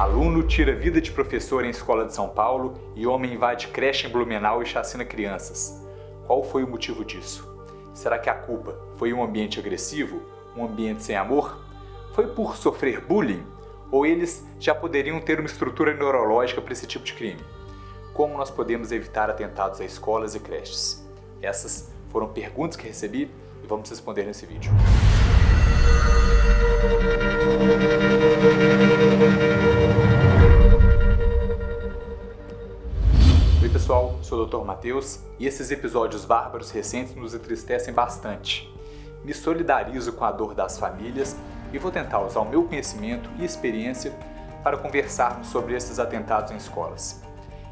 Aluno tira vida de professor em escola de São Paulo e homem invade creche em Blumenau e chacina crianças. Qual foi o motivo disso? Será que a culpa foi um ambiente agressivo? Um ambiente sem amor? Foi por sofrer bullying? Ou eles já poderiam ter uma estrutura neurológica para esse tipo de crime? Como nós podemos evitar atentados a escolas e creches? Essas foram perguntas que recebi e vamos responder nesse vídeo. Oi pessoal, sou o Dr. Matheus e esses episódios bárbaros recentes nos entristecem bastante. Me solidarizo com a dor das famílias e vou tentar usar o meu conhecimento e experiência para conversarmos sobre esses atentados em escolas.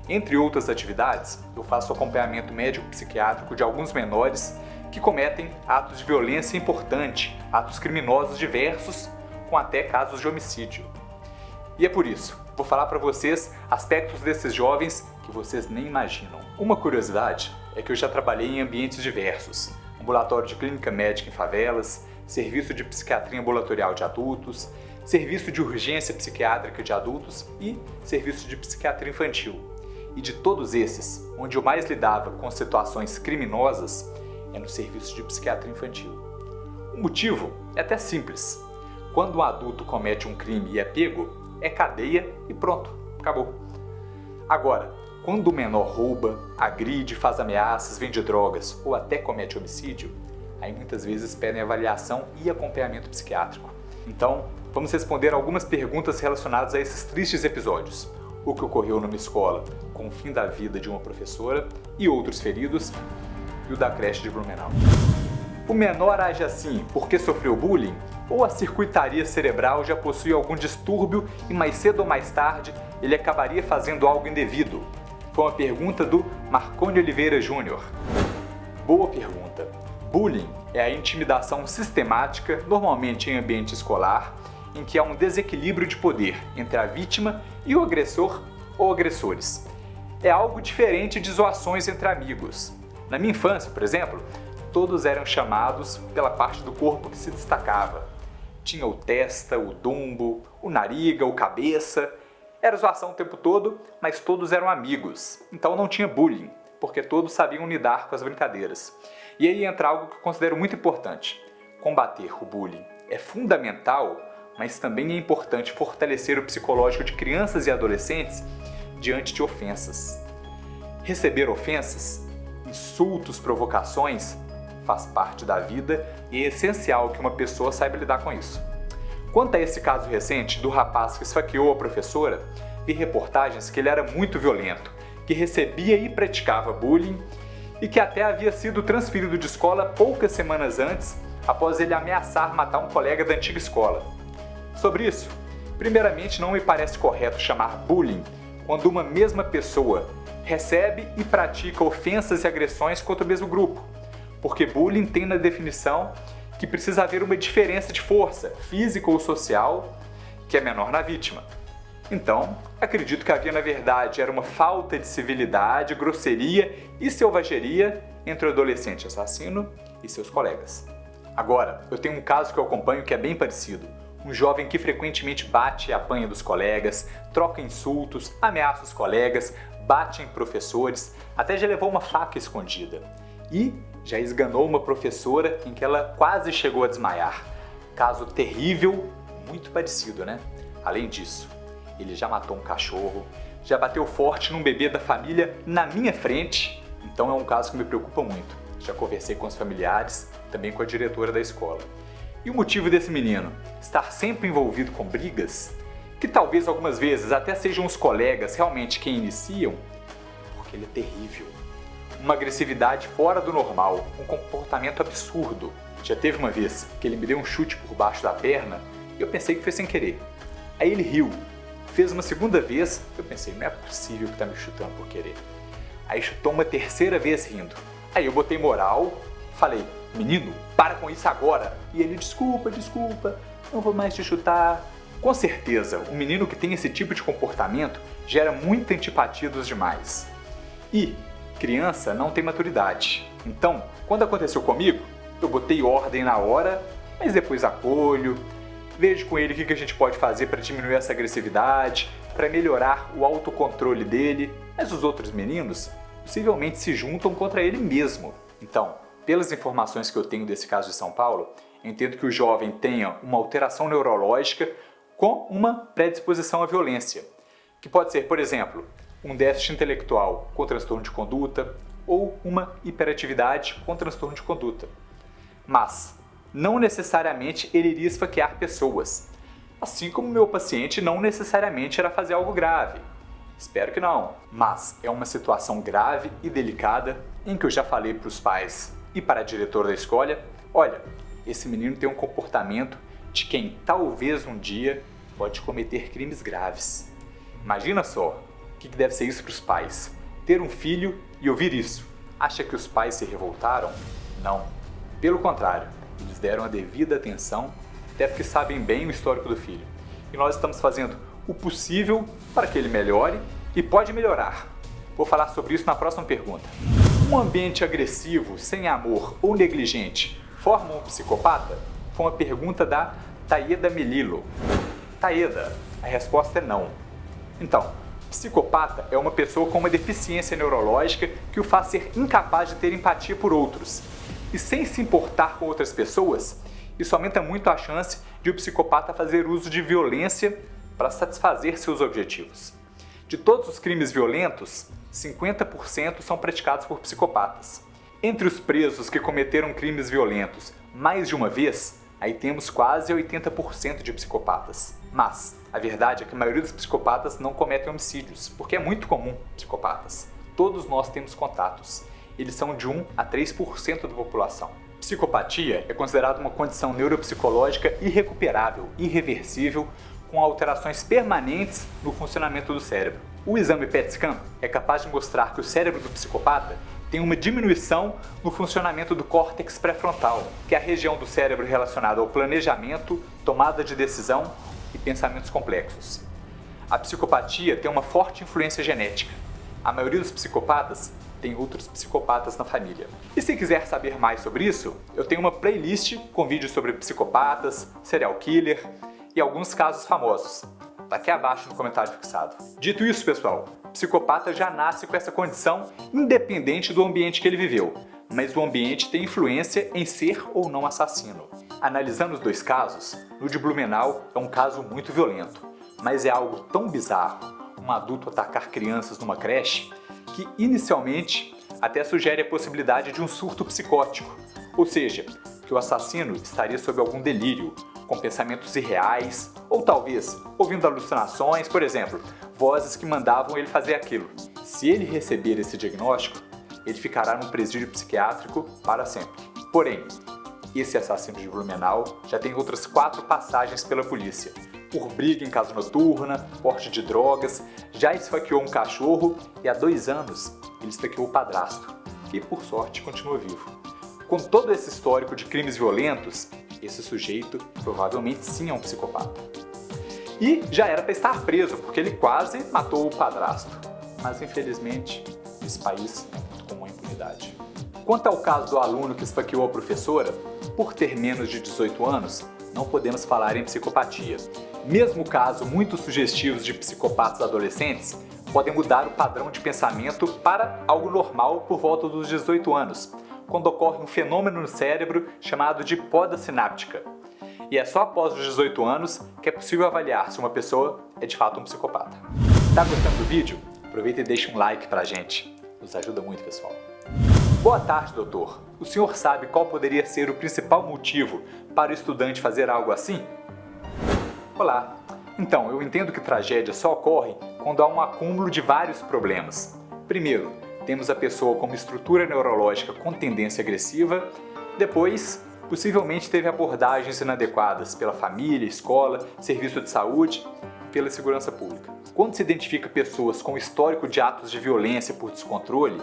Entre outras atividades, eu faço acompanhamento médico-psiquiátrico de alguns menores que cometem atos de violência importante, atos criminosos diversos, com até casos de homicídio. E é por isso, vou falar para vocês aspectos desses jovens que vocês nem imaginam. Uma curiosidade é que eu já trabalhei em ambientes diversos, ambulatório de clínica médica em favelas, serviço de psiquiatria ambulatorial de adultos, serviço de urgência psiquiátrica de adultos e serviço de psiquiatria infantil. E de todos esses, onde eu mais lidava com situações criminosas é no serviço de psiquiatria infantil. O motivo é até simples. Quando um adulto comete um crime e é pego, é cadeia e pronto, acabou. Agora, quando o menor rouba, agride, faz ameaças, vende drogas ou até comete homicídio, aí muitas vezes pedem avaliação e acompanhamento psiquiátrico. Então, vamos responder algumas perguntas relacionadas a esses tristes episódios. O que ocorreu numa escola com o fim da vida de uma professora e outros feridos, e o da creche de Blumenau. O menor age assim porque sofreu bullying ou a circuitaria cerebral já possui algum distúrbio e mais cedo ou mais tarde ele acabaria fazendo algo indevido? Foi uma pergunta do Marconi Oliveira Júnior. Boa pergunta. Bullying é a intimidação sistemática, normalmente em ambiente escolar, em que há um desequilíbrio de poder entre a vítima e o agressor ou agressores. É algo diferente de zoações entre amigos. Na minha infância, por exemplo, todos eram chamados pela parte do corpo que se destacava. Tinha o testa, o dumbo, o nariga, o cabeça. Era zoação o tempo todo, mas todos eram amigos. Então não tinha bullying, porque todos sabiam lidar com as brincadeiras. E aí entra algo que eu considero muito importante. Combater o bullying é fundamental, mas também é importante fortalecer o psicológico de crianças e adolescentes diante de ofensas. Receber ofensas, insultos, provocações, faz parte da vida e é essencial que uma pessoa saiba lidar com isso. Quanto a esse caso recente do rapaz que esfaqueou a professora, vi reportagens que ele era muito violento, que recebia e praticava bullying e que até havia sido transferido de escola poucas semanas antes, após ele ameaçar matar um colega da antiga escola. Sobre isso, primeiramente não me parece correto chamar bullying quando uma mesma pessoa recebe e pratica ofensas e agressões contra o mesmo grupo, porque bullying tem na definição que precisa haver uma diferença de força, física ou social, que é menor na vítima. Então, acredito que havia na verdade era uma falta de civilidade, grosseria e selvageria entre o adolescente assassino e seus colegas. Agora, eu tenho um caso que eu acompanho que é bem parecido. Um jovem que frequentemente bate e apanha dos colegas, troca insultos, ameaça os colegas, bate em professores, até já levou uma faca escondida. E já esganou uma professora em que ela quase chegou a desmaiar. Caso terrível, muito parecido, né? Além disso, ele já matou um cachorro, já bateu forte num bebê da família na minha frente, então é um caso que me preocupa muito. Já conversei com os familiares, também com a diretora da escola. E o motivo desse menino estar sempre envolvido com brigas, que talvez algumas vezes até sejam os colegas realmente quem iniciam, porque ele é terrível. Uma agressividade fora do normal, um comportamento absurdo. Já teve uma vez que ele me deu um chute por baixo da perna e eu pensei que foi sem querer. Aí ele riu. Fez uma segunda vez, eu pensei, não é possível que tá me chutando por querer. Aí chutou uma terceira vez rindo. Aí eu botei moral, falei, menino, para com isso agora. E ele, desculpa, não vou mais te chutar. Com certeza, um menino que tem esse tipo de comportamento gera muita antipatia dos demais. E criança não tem maturidade. Então, quando aconteceu comigo, eu botei ordem na hora, mas depois acolho, vejo com ele o que a gente pode fazer para diminuir essa agressividade, para melhorar o autocontrole dele, mas os outros meninos possivelmente se juntam contra ele mesmo. Então, pelas informações que eu tenho desse caso de São Paulo, eu entendo que o jovem tenha uma alteração neurológica com uma predisposição à violência, que pode ser, por exemplo, um déficit intelectual com transtorno de conduta ou uma hiperatividade com transtorno de conduta. Mas não necessariamente ele iria esfaquear pessoas, assim como meu paciente não necessariamente irá fazer algo grave. Espero que não, mas é uma situação grave e delicada em que eu já falei para os pais e para a diretora da escola: olha, esse menino tem um comportamento de quem talvez um dia pode cometer crimes graves. Imagina só o que deve ser isso para os pais, ter um filho e ouvir isso. Acha que os pais se revoltaram? Não. Pelo contrário, eles deram a devida atenção, até porque sabem bem o histórico do filho. E nós estamos fazendo o possível para que ele melhore e pode melhorar. Vou falar sobre isso na próxima pergunta. Um ambiente agressivo, sem amor ou negligente forma um psicopata? Foi uma pergunta da Taeda Melillo. Taeda, a resposta é não. Então, psicopata é uma pessoa com uma deficiência neurológica que o faz ser incapaz de ter empatia por outros. E sem se importar com outras pessoas, isso aumenta muito a chance de o psicopata fazer uso de violência para satisfazer seus objetivos. De todos os crimes violentos, 50% são praticados por psicopatas. Entre os presos que cometeram crimes violentos mais de uma vez, aí temos quase 80% de psicopatas. Mas a verdade é que a maioria dos psicopatas não cometem homicídios, porque é muito comum psicopatas. Todos nós temos contatos. Eles são de 1 a 3% da população. Psicopatia é considerada uma condição neuropsicológica irrecuperável, irreversível, com alterações permanentes no funcionamento do cérebro. O exame PET-scan é capaz de mostrar que o cérebro do psicopata tem uma diminuição no funcionamento do córtex pré-frontal, que é a região do cérebro relacionada ao planejamento, tomada de decisão e pensamentos complexos. A psicopatia tem uma forte influência genética. A maioria dos psicopatas tem outros psicopatas na família. E se quiser saber mais sobre isso, eu tenho uma playlist com vídeos sobre psicopatas, serial killer e alguns casos famosos. Tá aqui abaixo no comentário fixado. Dito isso, pessoal, o psicopata já nasce com essa condição independente do ambiente que ele viveu, mas o ambiente tem influência em ser ou não assassino. Analisando os dois casos, o de Blumenau é um caso muito violento, mas é algo tão bizarro, um adulto atacar crianças numa creche, que inicialmente até sugere a possibilidade de um surto psicótico, ou seja, que o assassino estaria sob algum delírio, com pensamentos irreais, ou talvez ouvindo alucinações, por exemplo, vozes que mandavam ele fazer aquilo. Se ele receber esse diagnóstico, ele ficará num presídio psiquiátrico para sempre. Porém, esse assassino de Blumenau já tem outras 4 passagens pela polícia. Por briga em casa noturna, porte de drogas, já esfaqueou um cachorro e há 2 anos ele esfaqueou o padrasto, que por sorte continua vivo. Com todo esse histórico de crimes violentos, esse sujeito provavelmente sim é um psicopata. E já era para estar preso, porque ele quase matou o padrasto. Mas infelizmente, nesse país é muito comum a impunidade. Quanto ao caso do aluno que esfaqueou a professora, por ter menos de 18 anos, não podemos falar em psicopatia. Mesmo caso muito sugestivos de psicopatas adolescentes, podem mudar o padrão de pensamento para algo normal por volta dos 18 anos, quando ocorre um fenômeno no cérebro chamado de poda sináptica. E é só após os 18 anos que é possível avaliar se uma pessoa é de fato um psicopata. Tá gostando do vídeo? Aproveita e deixa um like pra gente. Nos ajuda muito, pessoal. Boa tarde, doutor. O senhor sabe qual poderia ser o principal motivo para o estudante fazer algo assim? Olá. Então, eu entendo que tragédia só ocorre quando há um acúmulo de vários problemas. Primeiro, temos a pessoa com uma estrutura neurológica com tendência agressiva. Depois, possivelmente teve abordagens inadequadas pela família, escola, serviço de saúde e pela segurança pública. Quando se identifica pessoas com histórico de atos de violência por descontrole,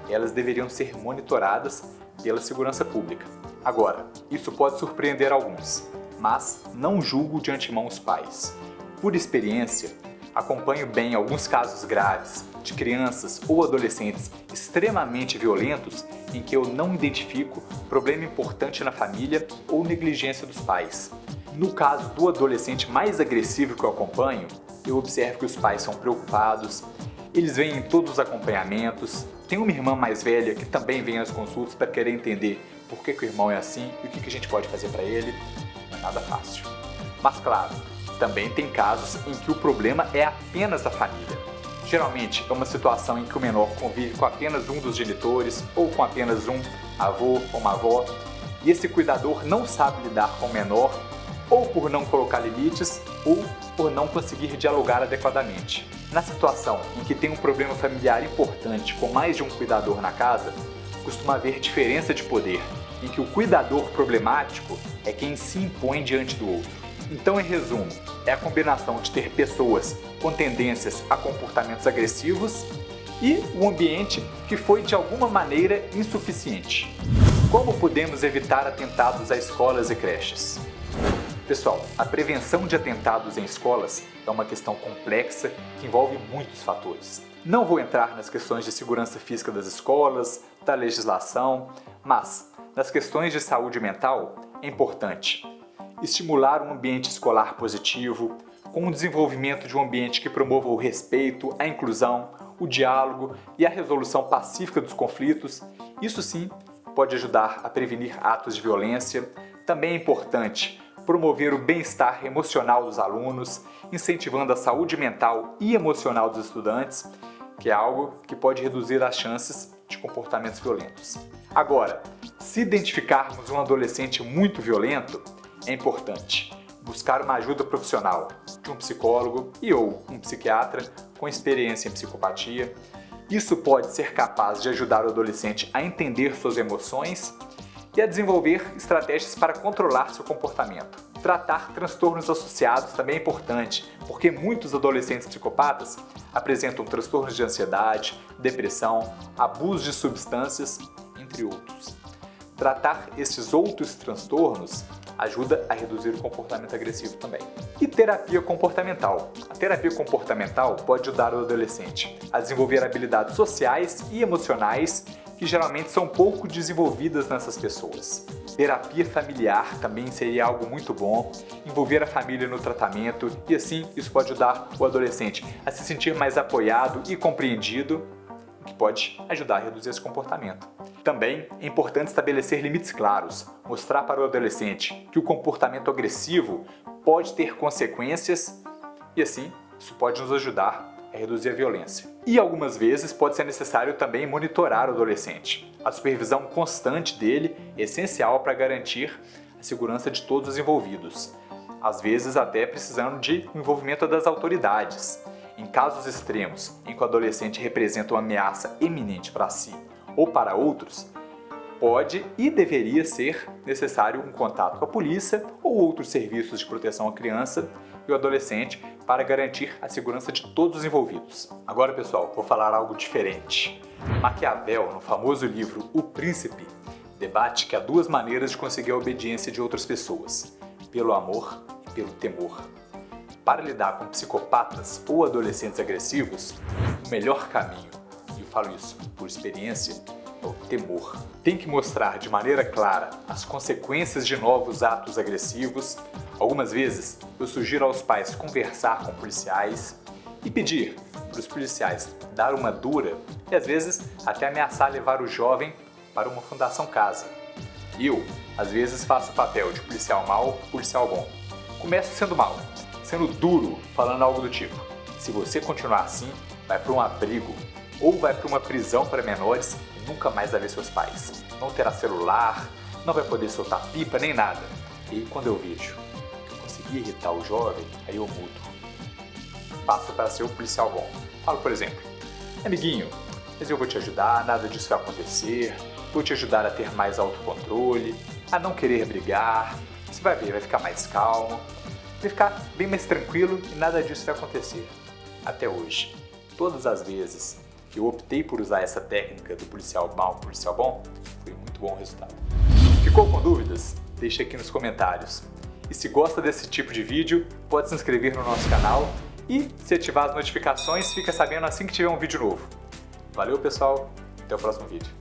elas deveriam ser monitoradas pela segurança pública. Agora, isso pode surpreender alguns, mas não julgo de antemão os pais. Por experiência, acompanho bem alguns casos graves de crianças ou adolescentes extremamente violentos em que eu não identifico problema importante na família ou negligência dos pais. No caso do adolescente mais agressivo que eu acompanho, eu observo que os pais são preocupados, eles vêm em todos os acompanhamentos. Tem uma irmã mais velha que também vem às consultas para querer entender por que o irmão é assim e o que a gente pode fazer para ele. Não é nada fácil. Mas claro, também tem casos em que o problema é apenas da família. Geralmente é uma situação em que o menor convive com apenas um dos genitores ou com apenas um avô ou uma avó, e esse cuidador não sabe lidar com o menor, ou por não colocar limites, ou por não conseguir dialogar adequadamente. Na situação em que tem um problema familiar importante com mais de um cuidador na casa, costuma haver diferença de poder, em que o cuidador problemático é quem se impõe diante do outro. Então, em resumo, é a combinação de ter pessoas com tendências a comportamentos agressivos e um ambiente que foi de alguma maneira insuficiente. Como podemos evitar atentados a escolas e creches? Pessoal, a prevenção de atentados em escolas é uma questão complexa que envolve muitos fatores. Não vou entrar nas questões de segurança física das escolas, da legislação, mas nas questões de saúde mental é importante estimular um ambiente escolar positivo, com o desenvolvimento de um ambiente que promova o respeito, a inclusão, o diálogo e a resolução pacífica dos conflitos. Isso sim pode ajudar a prevenir atos de violência. Também é importante promover o bem-estar emocional dos alunos, incentivando a saúde mental e emocional dos estudantes, que é algo que pode reduzir as chances de comportamentos violentos. Agora, se identificarmos um adolescente muito violento, é importante buscar uma ajuda profissional de um psicólogo ou um psiquiatra com experiência em psicopatia. Isso pode ser capaz de ajudar o adolescente a entender suas emoções e a desenvolver estratégias para controlar seu comportamento. Tratar transtornos associados também é importante, porque muitos adolescentes psicopatas apresentam transtornos de ansiedade, depressão, abuso de substâncias, entre outros. Tratar esses outros transtornos ajuda a reduzir o comportamento agressivo também. E terapia comportamental. A terapia comportamental pode ajudar o adolescente a desenvolver habilidades sociais e emocionais que geralmente são pouco desenvolvidas nessas pessoas. Terapia familiar também seria algo muito bom, envolver a família no tratamento e assim isso pode ajudar o adolescente a se sentir mais apoiado e compreendido, o que pode ajudar a reduzir esse comportamento. Também é importante estabelecer limites claros, mostrar para o adolescente que o comportamento agressivo pode ter consequências e assim isso pode nos ajudar a reduzir a violência. E algumas vezes pode ser necessário também monitorar o adolescente. A supervisão constante dele é essencial para garantir a segurança de todos os envolvidos, às vezes até precisando de um envolvimento das autoridades. Em casos extremos em que o adolescente representa uma ameaça iminente para si ou para outros, pode e deveria ser necessário um contato com a polícia ou outros serviços de proteção à criança e o adolescente para garantir a segurança de todos os envolvidos. Agora, pessoal, vou falar algo diferente. Maquiavel, no famoso livro O Príncipe, debate que há duas maneiras de conseguir a obediência de outras pessoas: pelo amor e pelo temor. Para lidar com psicopatas ou adolescentes agressivos, o melhor caminho, e eu falo isso por experiência, é o temor. Tem que mostrar de maneira clara as consequências de novos atos agressivos. Algumas vezes eu sugiro aos pais conversar com policiais e pedir para os policiais dar uma dura e às vezes até ameaçar levar o jovem para uma fundação casa. Eu, às vezes, faço o papel de policial mau, policial bom. Começo sendo mau, sendo duro, falando algo do tipo: se você continuar assim, vai para um abrigo ou vai para uma prisão para menores e nunca mais vai ver seus pais. Não terá celular, não vai poder soltar pipa nem nada. E quando eu vejo que eu consegui irritar o jovem, aí eu mudo. Passo para ser o policial bom. Falo, por exemplo: amiguinho, mas eu vou te ajudar, nada disso vai acontecer, vou te ajudar a ter mais autocontrole, a não querer brigar, você vai ver, vai ficar mais calmo, vai ficar bem mais tranquilo e nada disso vai acontecer. Até hoje, todas as vezes que eu optei por usar essa técnica do policial mau, policial bom, foi muito bom o resultado. Ficou com dúvidas? Deixa aqui nos comentários. E se gosta desse tipo de vídeo, pode se inscrever no nosso canal e, se ativar as notificações, fica sabendo assim que tiver um vídeo novo. Valeu, pessoal, até o próximo vídeo.